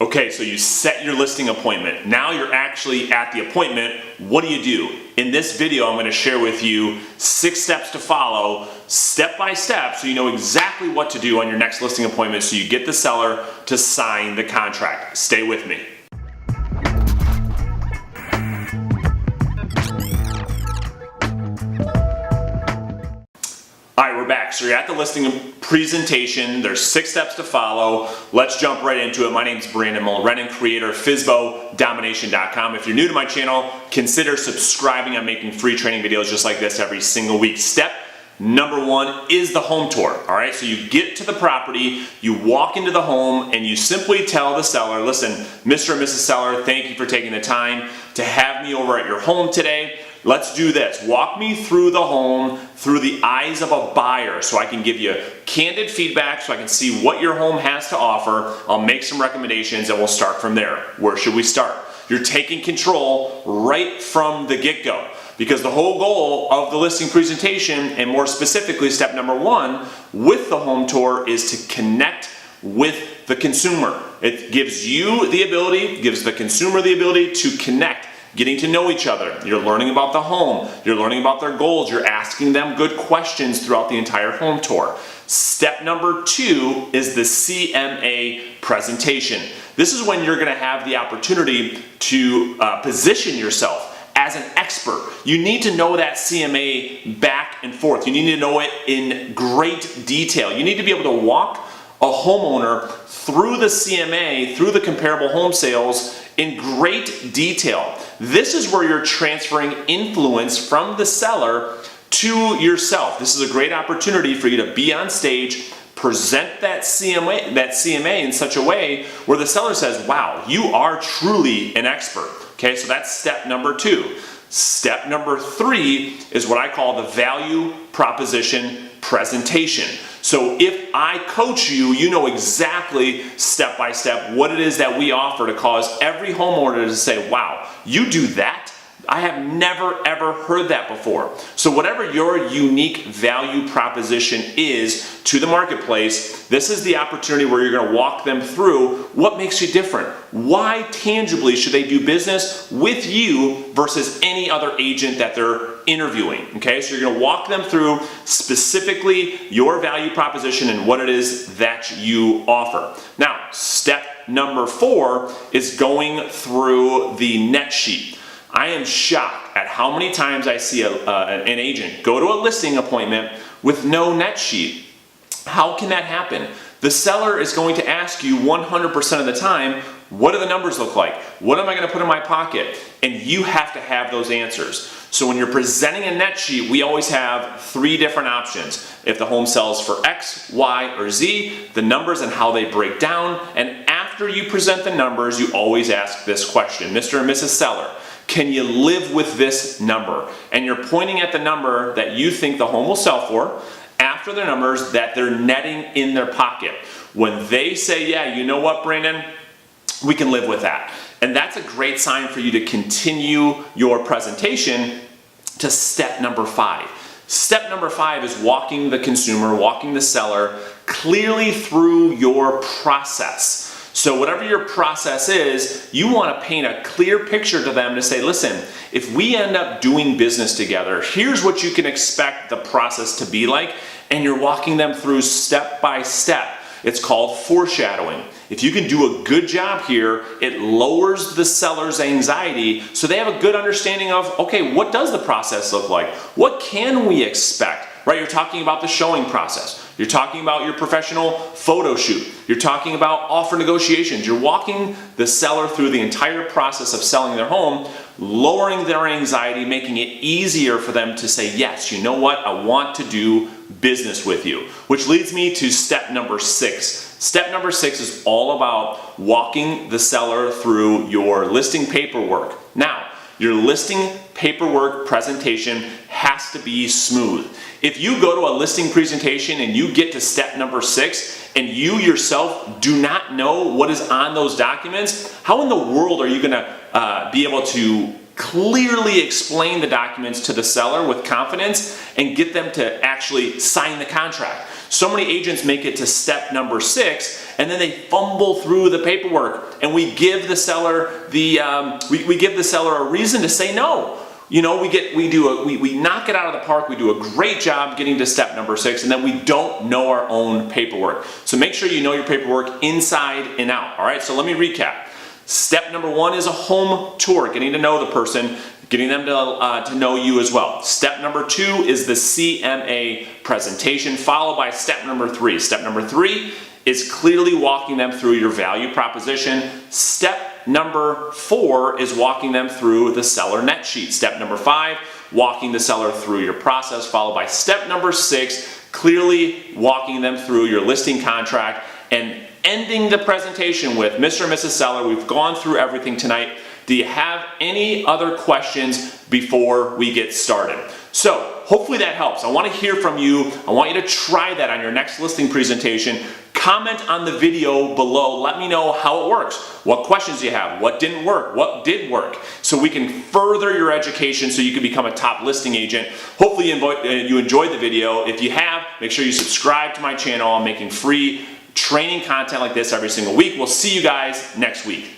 Okay, so you set your listing appointment. Now you're actually at the appointment. What do you do? In this video, I'm going to share with you 6 steps to follow, step by step, so you know exactly what to do on your next listing appointment so you get the seller to sign the contract. Stay with me. All right, we're back. So you're at the listing presentation. There's 6 steps to follow. Let's jump right into it. My name's Brandon Mulrenin, creator of FSBOdomination.com. If you're new to my channel, consider subscribing. I'm making free training videos just like this every single week. Step number 1 is the home tour. All right, so you get to the property, you walk into the home, and you simply tell the seller, listen, Mr. and Mrs. Seller, thank you for taking the time to have me over at your home today. Let's do this. Walk me through the home through the eyes of a buyer so I can give you candid feedback so I can see what your home has to offer. I'll make some recommendations and we'll start from there. Where should we start? You're taking control right from the get-go because the whole goal of the listing presentation, and more specifically step number 1 with the home tour, is to connect with the consumer. It gives you the ability, gives the consumer the ability to connect. Getting to know each other. You're learning about the home. You're learning about their goals. You're asking them good questions throughout the entire home tour. Step number 2 is the CMA presentation. This is when you're going to have the opportunity to position yourself as an expert. You need to know that CMA back and forth. You need to know it in great detail. You need to be able to walk a homeowner through the CMA, through the comparable home sales in great detail. This is where you're transferring influence from the seller to yourself. This is a great opportunity for you to be on stage, present that CMA in such a way where the seller says, wow, you are truly an expert. Okay, so that's step number 2. Step number 3 is what I call the value proposition presentation. So if I coach you, you know exactly step by step what it is that we offer to cause every homeowner to say, wow, you do that? I have never ever heard that before. So whatever your unique value proposition is to the marketplace, this is the opportunity where you're going to walk them through what makes you different. Why tangibly should they do business with you versus any other agent that they're interviewing? Okay, so you're going to walk them through specifically your value proposition and what it is that you offer. Now, step number 4 is going through the net sheet. I am shocked at how many times I see an agent go to a listing appointment with no net sheet. How can that happen? The seller is going to ask you 100% of the time, what do the numbers look like? What am I going to put in my pocket? And you have to have those answers. So when you're presenting a net sheet, we always have 3 different options. If the home sells for X, Y, or Z, the numbers and how they break down. And after you present the numbers, you always ask this question, Mr. and Mrs. Seller, can you live with this number? And you're pointing at the number that you think the home will sell for after the numbers that they're netting in their pocket. When they say, yeah, you know what, Brandon, we can live with that. And that's a great sign for you to continue your presentation to step number 5. Step number 5 is walking the consumer, walking the seller clearly through your process. So whatever your process is, you want to paint a clear picture to them to say, listen, if we end up doing business together, here's what you can expect the process to be like, and you're walking them through step by step. It's called foreshadowing. If you can do a good job here, it lowers the seller's anxiety so they have a good understanding of, okay, what does the process look like? What can we expect? Right? You're talking about the showing process. You're talking about your professional photo shoot. You're talking about offer negotiations. You're walking the seller through the entire process of selling their home, lowering their anxiety, making it easier for them to say, yes, you know what? I want to do business with you. Which leads me to step number 6. Step number 6 is all about walking the seller through your listing paperwork. Now, your listing paperwork presentation has to be smooth. If you go to a listing presentation and you get to step number 6 and you yourself do not know what is on those documents, how in the world are you going to be able to clearly explain the documents to the seller with confidence and get them to actually sign the contract. So many agents make it to step number 6 and then they fumble through the paperwork, and we give the seller we give the seller a reason to say no. You know, we knock it out of the park. We do a great job getting to step number 6, and then we don't know our own paperwork. So make sure you know your paperwork inside and out. All right, so let me recap. Step number 1 is a home tour, getting to know the person, getting them to know you as well. Step number 2 is the CMA presentation, followed by step number 3. Step number 3 is clearly walking them through your value proposition. Step number 4 is walking them through the seller net sheet. Step number 5, walking the seller through your process, followed by step number 6, clearly walking them through your listing contract, and ending the presentation with, Mr. and Mrs. Seller, we've gone through everything tonight. Do you have any other questions before we get started? So hopefully that helps. I want to hear from you. I want you to try that on your next listing presentation. Comment on the video below. Let me know how it works. What questions you have, what didn't work, what did work, so we can further your education so you can become a top listing agent. Hopefully you enjoyed the video. If you have, make sure you subscribe to my channel. I'm making free training content like this every single week. We'll see you guys next week.